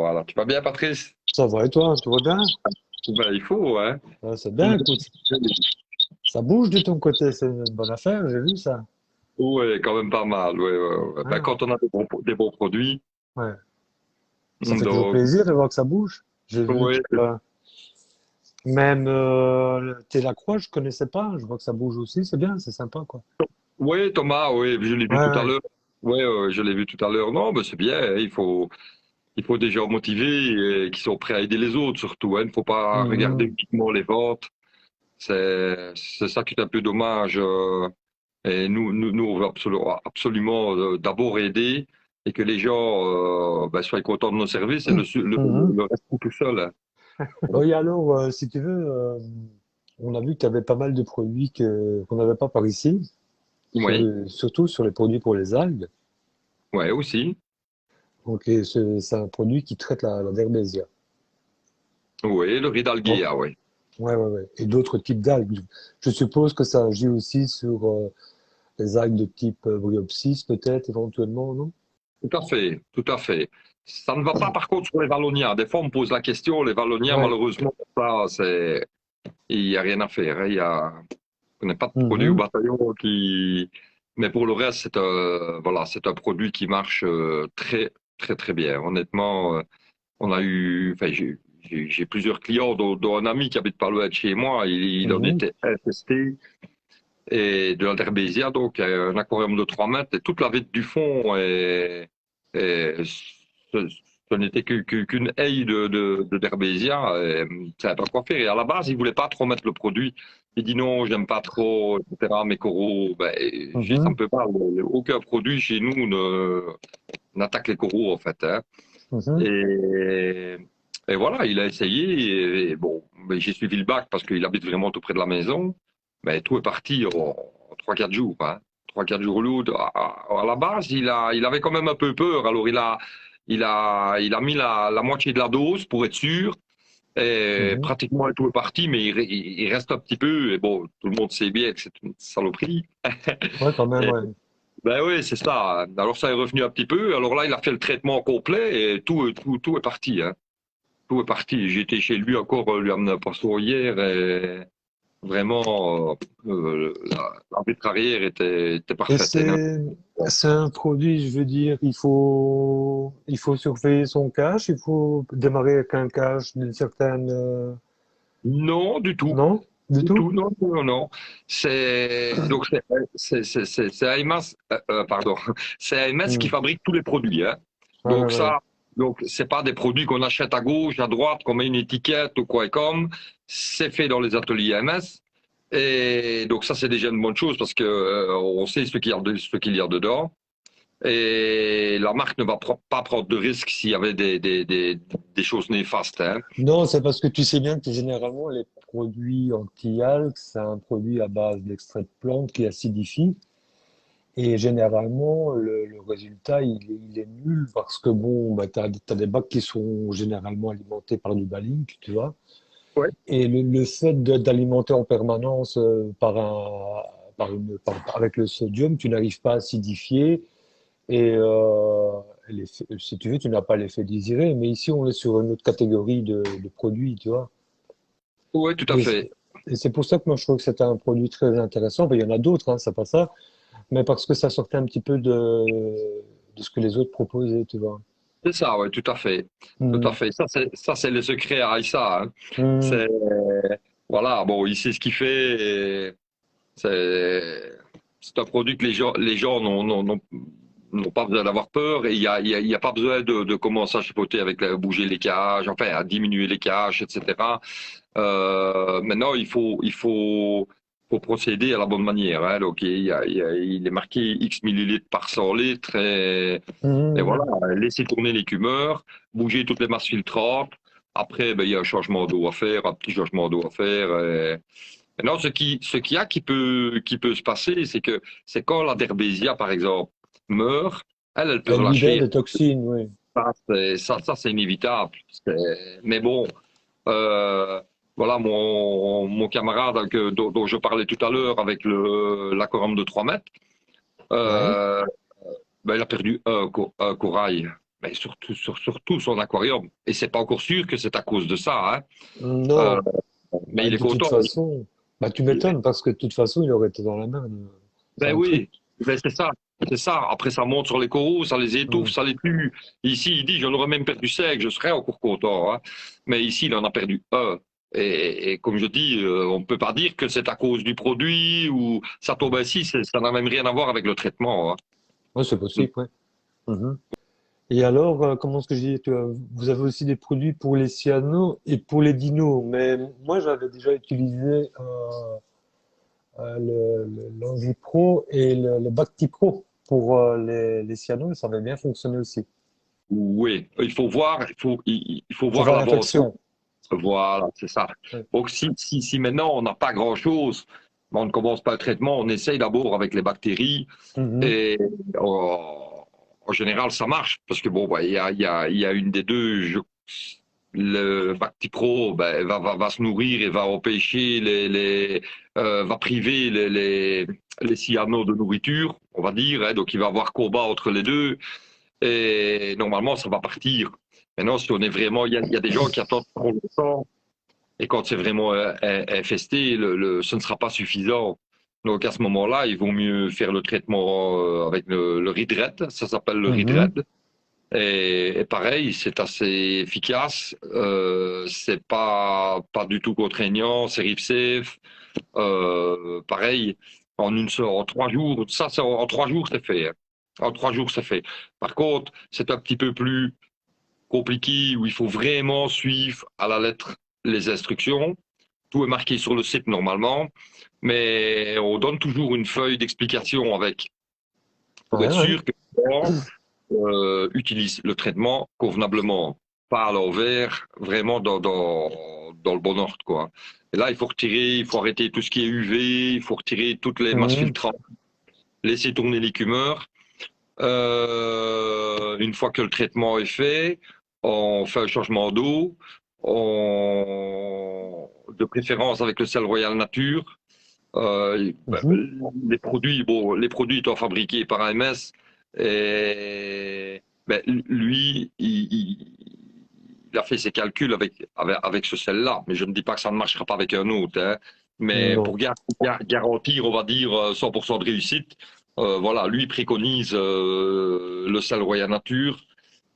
Voilà. Tu vas bien, Patrice? Ça va et toi, tout va bien? Ben, il faut, hein. Ouais, c'est bien, écoute. Ça bouge de ton côté, c'est une bonne affaire, j'ai vu ça. Ouais, quand même pas mal. Ouais, ouais, ouais. Ben, Hein, quand on a des bons produits, ouais. Ça fait toujours donc, plaisir de voir que ça bouge. J'ai vu que ouais, même Télacroix, je connaissais pas. Je vois que ça bouge aussi, c'est bien, c'est sympa, quoi. ouais, Thomas, ouais, je l'ai Ouais, vu tout à ouais. l'heure. Ouais, je l'ai vu tout à l'heure. Non, mais c'est bien, hein. Il faut des gens motivés et qui sont prêts à aider les autres, surtout, hein. Il ne faut pas regarder Mhm, uniquement les ventes. C'est ça qui est un peu dommage. Et nous, on veut absolument d'abord aider et que les gens ben, soient contents de nos services et mhm. le reste tout seul, hein. Oui, alors, si tu veux, on a vu que tu avais pas mal de produits qu'on n'avait pas par ici, Oui, surtout sur les produits pour les algues. ouais, aussi. Donc, et c'est un produit qui traite la Derbésia. Oui, le Ridalguia, oui. Ouais, ouais, ouais. Et d'autres types d'algues. Je suppose que ça agit aussi sur les algues de type Bryopsis, peut-être, éventuellement, non? Tout à fait, tout à fait. Ça ne va pas par contre sur les Valloniens. Des fois, on me pose la question, les Valloniens, Ouais. malheureusement, ça, il n'y a rien à faire, hein. On n'a pas de produit au Mhm. bataillon qui. Mais pour le reste, voilà, c'est un produit qui marche très, très, très bien. Honnêtement, on a eu, enfin, j'ai plusieurs clients, dont un ami qui habite pas loin de chez moi. Il en Mhm. était infesté et de la Derbésia, donc un aquarium de 3 mètres et toute la vitre du fond et ce n'était qu'une haie de Derbésia. Ça n'avait pas quoi faire. Et à la base, il voulait pas trop mettre le produit. Il dit non, j'aime pas trop, etc. Mes coraux, ben, ça me Mhm. peut pas. Aucun produit chez nous n'attaque les coraux en fait, hein. Mhm. Et, et voilà, il a essayé. Et bon, mais j'ai suivi le bac parce qu'il habite vraiment tout près de la maison. Mais tout est parti en 3-4 jours, hein. 3-4 jours lourds. À la base, il avait quand même un peu peur. Alors, il a mis la moitié de la dose pour être sûr. Et Mhm. pratiquement tout est parti, mais il reste un petit peu. Et bon, tout le monde sait bien que c'est une saloperie. Ouais, quand même, Et, ouais. ben oui, c'est ça. Alors, ça est revenu un petit peu. Alors là, il a fait le traitement complet et tout est parti, hein. Tout est parti. J'étais chez lui encore, lui amener un poisson hier et vraiment, la vitre arrière était Et parfaite, hein. c'est un produit, je veux dire, il faut surveiller son cache, il faut démarrer avec un cache d'une certaine, Non, du tout. non? Du Du tout? tout, non, non, non. Donc c'est AMS, pardon, c'est AMS qui Hmm. fabrique tous les produits, hein. Ouais, ouais, Donc ouais. ça, donc c'est pas des produits qu'on achète à gauche, à droite, qu'on met une étiquette ou quoi et comme. C'est fait dans les ateliers AMS. Et donc ça, c'est déjà une bonne chose parce que on sait ce qu'il y a dedans. Et la marque ne va pas prendre de risques s'il y avait des choses néfastes, hein. Non, c'est parce que tu sais bien que généralement, les produits anti-algues, c'est un produit à base d'extrait de plantes qui acidifie. Et généralement, le résultat, il est nul parce que bon, bah, t'as des bacs qui sont généralement alimentés par du ballink, tu vois. Ouais. Et le fait d'alimenter en permanence avec le sodium, tu n'arrives pas à acidifier et si tu veux, tu n'as pas l'effet désiré. Mais ici, on est sur une autre catégorie de produits, tu vois. Oui, tout à Et, fait. et c'est pour ça que moi, je trouve que c'était un produit très intéressant. Enfin, il y en a d'autres, hein, c'est pas ça. Mais parce que ça sortait un petit peu de ce que les autres proposaient, tu vois. C'est ça, oui, tout à fait. Tout à Hmm. fait. Ça, c'est le secret à Aïssa, hein. Hmm. C'est, voilà, bon, il sait ce qu'il fait. C'est un produit que les gens n'ont pas besoin d'avoir peur et il y a pas besoin de commencer à chipoter avec bouger les cages, enfin, à diminuer les cages, etc. Maintenant, faut procéder à la bonne manière, hein. Donc, il est marqué X millilitres par 100 litres et Hmm. voilà, laisser tourner l'écumeur, bouger toutes les masses filtrantes. Après, ben, il y a un changement d'eau à faire, un petit changement d'eau à faire. Maintenant, qui peut se passer, c'est quand la Derbésia, par exemple, meurt, elle peut Elle libère relâcher. des toxines, oui. Ça, c'est inévitable. Mais bon, euh, voilà, mon camarade dont je parlais tout à l'heure avec l'aquarium de 3 mètres, Ouais. euh, ben, il a perdu un corail. mais surtout son aquarium. Et c'est pas encore sûr que c'est à cause de ça, hein. Euh, Non, mais bah, il est de toute content. façon, bah, tu m'étonnes parce que de toute façon, il aurait été dans la merde. C'est Ben un truc. oui, ben c'est ça. C'est ça. Après, ça monte sur les coraux, ça les étouffe, Mm. ça les tue. Ici, il dit, j'en aurais même perdu 5, je serais encore content, hein. Mais ici, il en a perdu un. Et comme je dis, on ne peut pas dire que c'est à cause du produit ou ça tombe ainsi, ça n'a même rien à voir avec le traitement, hein. Ouais, c'est possible, ouais. Mhm. Et alors, comment est-ce que je dis, vous avez aussi des produits pour les cyanos et pour les dinos, mais moi j'avais déjà utilisé l'Envipro et le BactiPro pour les cyanos, et ça avait bien fonctionné aussi. Oui, il faut voir, il faut Faut voir voir l'avance. l'infection. Voilà, c'est ça. Ouais. Donc, si maintenant on n'a pas grand-chose, on ne commence pas le traitement, on essaye d'abord avec les bactéries Mhm. et en général ça marche parce que bon, bah, il y a une des deux, le Bactipro ben, va se nourrir et va empêcher va priver les cyanos de nourriture, on va dire, hein, donc il va y avoir combat entre les deux et normalement ça va partir. Maintenant, si on est vraiment, il y a des gens qui attendent trop longtemps et quand c'est vraiment infesté, ce ne sera pas suffisant. Donc à ce moment-là, il vaut mieux faire le traitement avec le Rid-Red, ça s'appelle le Mhm. Rid-Red. Et pareil, c'est assez efficace, c'est pas du tout contraignant, c'est safe. Pareil, en 3 jours, ça, en 3 jours, c'est fait, hein. En 3 jours, c'est fait. Par contre, c'est un petit peu plus compliqué où il faut vraiment suivre à la lettre les instructions. Tout est marqué sur le site normalement, mais on donne toujours une feuille d'explication avec pour Ouais, être ouais. sûr que utilise le traitement convenablement, pas à l'envers, vraiment dans le bon ordre, quoi. Et là, il faut retirer, il faut arrêter tout ce qui est UV, il faut retirer toutes les masses Mhm. filtrantes, laisser tourner l'écumeur. Une fois que le traitement est fait, on fait un changement d'eau, de préférence avec le sel Royal Nature. Ben, Mhm. les produits étant fabriqués par AMS, et, ben, lui, il a fait ses calculs avec ce sel-là. Mais je ne dis pas que ça ne marchera pas avec un autre, hein. Mais Non. pour garantir, on va dire, 100% de réussite, voilà, lui préconise le sel Royal Nature.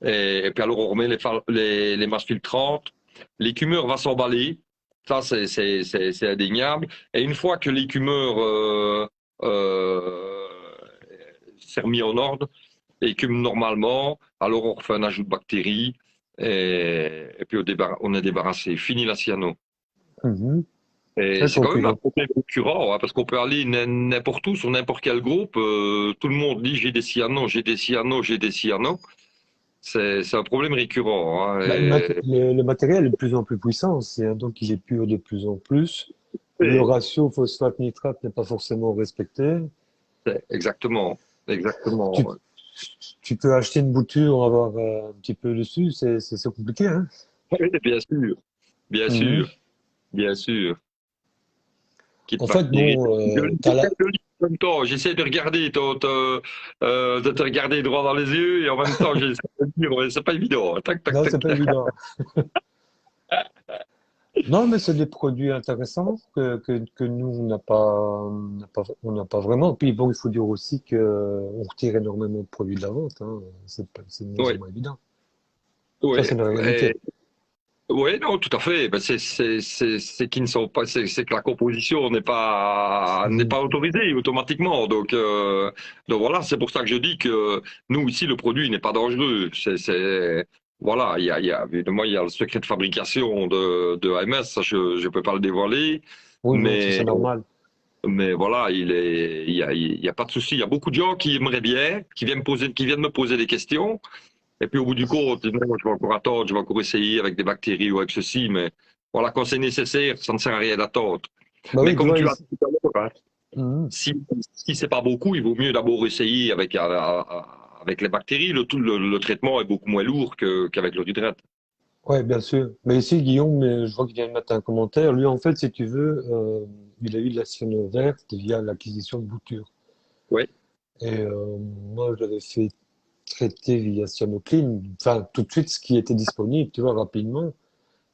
Et puis alors, on remet les masses filtrantes. L'écumeur va s'emballer. Ça, c'est indéniable. Et une fois que l'écumeur euh, s'est remis en ordre, écume normalement, alors on refait un ajout de bactéries et puis on est débarrassé. Fini la cyano. Mhm. Et Ouais, c'est quand même un concluant. problème récurrent, hein, parce qu'on peut aller n'importe où, sur n'importe quel groupe. Tout le monde dit j'ai des cyanos, j'ai des cyanos, j'ai des cyanos. C'est un problème récurrent, hein, Bah, le matériel est de plus en plus puissant aussi, hein, donc il est pur de plus en plus. Le et ratio phosphate-nitrate n'est pas forcément respecté. exactement, Tu, exactement. tu peux acheter une bouture, avoir un petit peu dessus, c'est compliqué, hein. Oui, bien sûr, bien Mhm. sûr, bien sûr. Kit En fait, bactéries. bon, J'essaie de lire en même temps, j'essaie de regarder, de te regarder droit dans les yeux et en même temps j'essaie de lire, mais c'est pas évident. Tac, tac, non, c'est tac. pas évident. Non, mais c'est des produits intéressants que nous, on n'a pas vraiment. Puis bon, il faut dire aussi que on retire énormément de produits de la vente, hein. C'est de moins en Oui, moins évident. Ça, oui. c'est une réalité. Oui, non, tout à fait. Ben, c'est qu'ils ne sont pas, c'est que la composition n'est Mhm. pas autorisée automatiquement. Donc voilà, c'est pour ça que je dis que nous ici le produit n'est pas dangereux. Voilà, évidemment il y a le secret de fabrication de AMS, ça je peux pas le dévoiler, Oui, non, ça mais c'est normal. voilà, il y a pas de souci. Il y a beaucoup de gens qui aimeraient bien, qui viennent me poser des questions. Et puis au bout du compte, non, je vais encore attendre, je vais encore essayer avec des bactéries ou avec ceci, mais voilà, quand c'est nécessaire, ça ne sert à rien d'attendre. Bah Mais oui, tu comme vois tu as ici. dit tout à l'heure, hein, Mhm. si, si c'est pas beaucoup, il vaut mieux d'abord essayer avec les bactéries. Le traitement est beaucoup moins lourd qu'avec le hydride. Ouais, bien sûr. Mais ici, Guillaume, je vois qu'il vient de mettre un commentaire. Lui, en fait, si tu veux, il a eu de la cyano verte via l'acquisition de boutures. Oui, Et moi, je l'avais fait traité via Cyanoclean. Enfin, tout de suite, ce qui était disponible, tu vois, rapidement.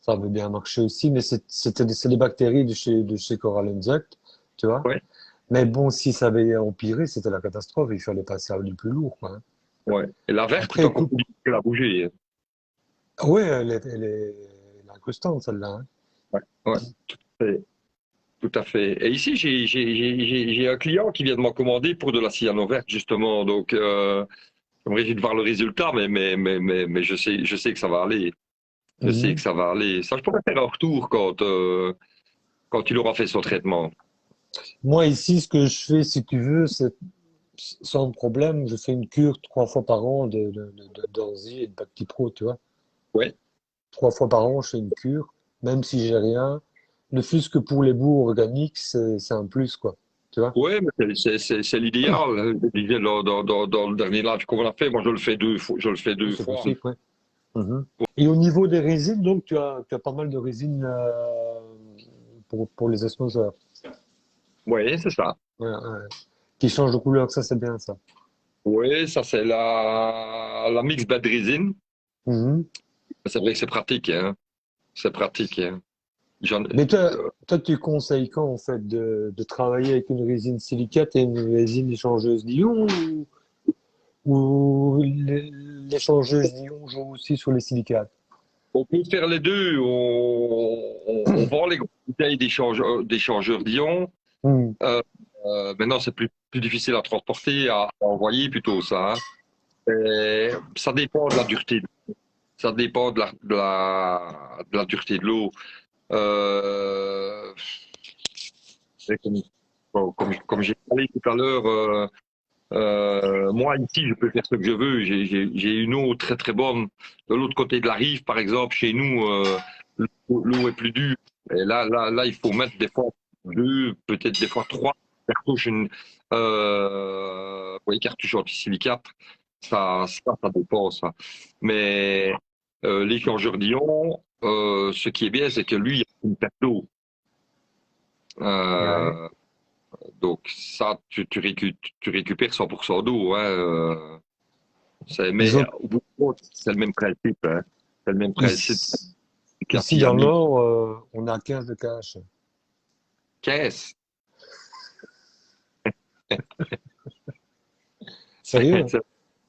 Ça avait bien marché aussi, mais c'est des bactéries de chez Coral Insect, tu vois. Ouais, Mais bon, si ça avait empiré, c'était la catastrophe. Il fallait passer à du plus lourd, quoi, hein. ouais. Et la verte est Après, encore écoute, plus difficile à bouger. ouais, elle est incrustante, celle-là, hein. Ouais, ouais, tout à fait. Tout à fait. Et ici, j'ai un client qui vient de m'en commander pour de la cyano verte, justement. Donc, j'aimerais juste voir le résultat, mais je sais que ça va aller. Je sais que Mhm. ça va aller. Ça, je pourrais faire un retour quand il aura fait son traitement. Moi, ici, ce que je fais, si tu veux, c'est sans problème, je fais une cure 3 fois par an d'Orzi et de Bactipro, tu vois. Ouais. 3 fois par an, je fais une cure, même si j'ai rien. Ne fût-ce que pour les bouts organiques, c'est un plus, quoi. Tu vois? Ouais, mais c'est l'idéal. Je disais dans le dernier live qu'on a fait, moi je le fais deux fois. Je le fais Oui, deux c'est fois. possible, ouais. Mhm. Et au niveau des résines, donc, tu as pas mal de résines pour les osmoseurs. Oui, c'est ça. Ouais, ouais. Qui changent de couleur, ça, c'est bien, ça. Oui, ça c'est la mix bed resin. Mhm. C'est vrai que c'est pratique, hein. C'est pratique, hein. Mais toi, tu conseilles quand, en fait, de travailler avec une résine silicate et une résine échangeuse d'ion ou l'échangeuse d'ion joue aussi sur les silicates? On peut faire les deux. On vend les grosses bouteilles d'échangeurs d'ion. Hmm. Euh, Maintenant, c'est plus difficile à transporter, à envoyer plutôt ça, hein. Et ça dépend de la dureté. Ça dépend de la dureté de l'eau. Euh, et comme j'ai parlé tout à l'heure, moi ici, je peux faire ce que je veux. J'ai une eau très très bonne. De l'autre côté de la rive, par exemple, chez nous, l'eau est plus dure. Et là, il faut mettre des fois deux, peut-être des fois trois cartouches, oui, cartouches anti-silicate. Ça dépend, ça. Mais l'échangeur d'ion, ce qui est bien, c'est que lui, il y a une perte d'eau. Ouais. Euh, donc ça, tu récupères 100% d'eau, hein. Les Mais autres, au bout du compte, c'est le même principe, hein. C'est le même principe ici, que la ici dans cyanide. l'Or, on a 15 de cash. Qu'est-ce? Sérieux, hein?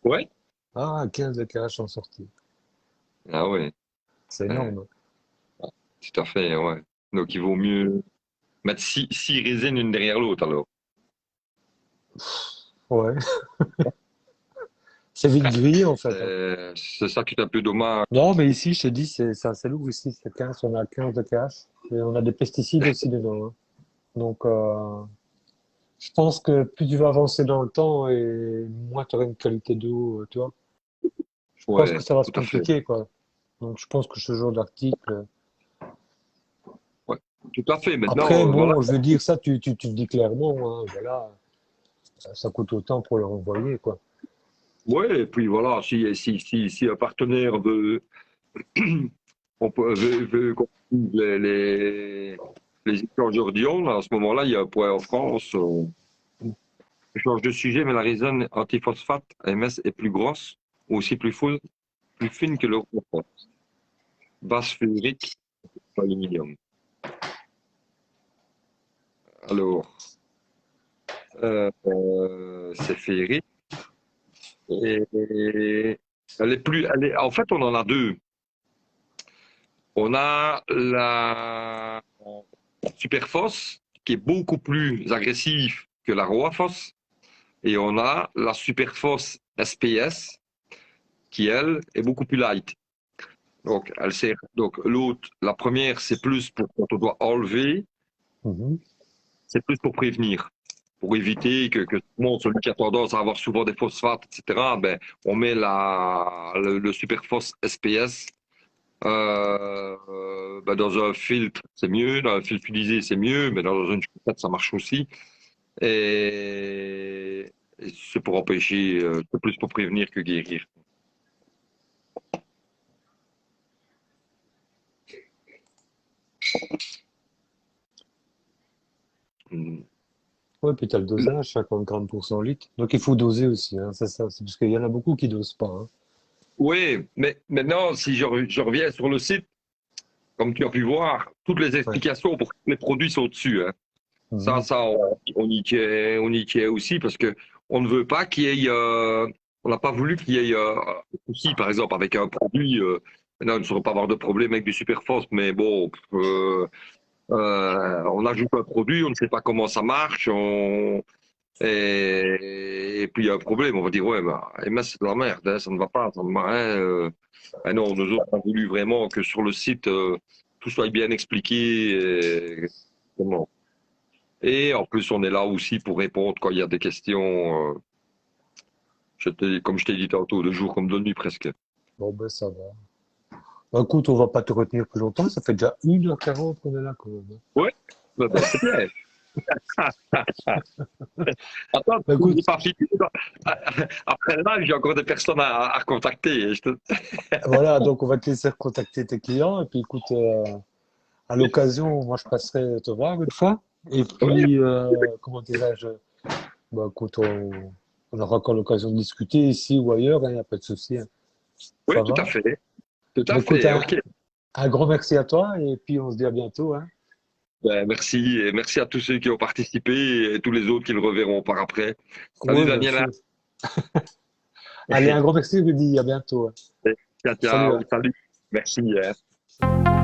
Ouais? Ah, 15 de cash en sortie. Ah ouais, C'est ouais, énorme. tout à fait, ouais. Donc il vaut mieux mettre six résines une derrière l'autre alors. Ouais. C'est vite grillé, en fait, hein. C'est ça qui est un peu dommage. Non, mais ici, je te dis, c'est assez lourd ici. C'est 15, on a 15 de cash. Et on a des pesticides aussi dedans, hein. Donc, je pense que plus tu vas avancer dans le temps et moins tu auras une qualité d'eau, tu vois. Je pense que Ouais, ça va se tout à fait. compliquer, quoi. Donc, je pense que ce genre d'article. Ouais, tout à fait. Après, Maintenant, voilà. bon, je veux dire ça, tu le dis clairement, hein, voilà, ça coûte autant pour le renvoyer, quoi. Ouais, et puis voilà, si un partenaire veut qu'on utilise les échangeurs d'ion, à ce moment-là, il y a un point en France. Je change de sujet, mais la résine antiphosphate MS est plus grosse, ou aussi plus fine que le phosphate. Base féerique, aluminium. Alors, c'est féerique. Et en fait, on en a deux. On a la superphos, qui est beaucoup plus agressif que la roaphos, et on a la superphos SPS, qui elle est beaucoup plus light. Donc, elle sert. Donc, l'autre, la première, c'est plus pour quand on doit enlever, Mhm. c'est plus pour prévenir, pour éviter que tout le monde, celui qui a tendance à avoir souvent des phosphates, etc., ben, on met le superphos SPS ben, dans un filtre, c'est mieux, dans un filtre utilisé, c'est mieux, mais dans une chaussette, ça marche aussi. Et c'est pour empêcher, c'est plus pour prévenir que guérir. Hmm. Ouais, puis tu as le dosage, 50 grammes pour 100 litres. Donc il faut doser aussi, hein, c'est ça. C'est parce qu'il y en a beaucoup qui dosent pas, hein. Oui, mais maintenant, si je reviens sur le site, comme tu as pu voir, toutes les Ouais. explications pour tous les produits sont dessus, hein. Mhm. On y tient aussi parce que on ne veut pas qu'il y ait, on n'a pas voulu qu'il y ait aussi, par exemple, avec un produit. Maintenant, il ne saurait pas avoir de problème avec du superphos, mais bon, on ajoute un produit, on ne sait pas comment ça marche, et puis il y a un problème, on va dire ouais, bah, MS c'est de la merde, hein, ça ne va pas, ça ne va, hein, ah non, nous autres, on a voulu vraiment que sur le site tout soit bien expliqué. Comment. Et en plus, on est là aussi pour répondre quand il y a des questions. Comme je t'ai dit tantôt, de jour comme de nuit presque. Bon, ben ça va. Bah, écoute, on va pas te retenir plus longtemps. Ça fait déjà 1h40 qu'on est là quand même, hein. Ouais, c'est bien. Attends, Bah, j'ai écoute, pas fini. Après là, j'ai encore des personnes à contacter. voilà, donc on va te laisser contacter tes clients. Et puis écoute, à l'occasion, moi je passerai te voir une fois. Et Oui, puis, comment dirais-je, bah, écoute, on aura encore l'occasion de discuter ici ou ailleurs, il n'y a pas de souci, hein. oui, Ça tout à va? fait. Tout Bah, à écoute, fait, ok. un grand merci à toi et puis on se dit à bientôt, hein. Ben, merci, et merci à tous ceux qui ont participé et tous les autres qui le reverront par après. Salut Oui, bien Daniela. sûr. Allez, un grand merci, Rudy. À bientôt, hein. Ciao, Salut, ciao, hein. salut. Merci. Hein.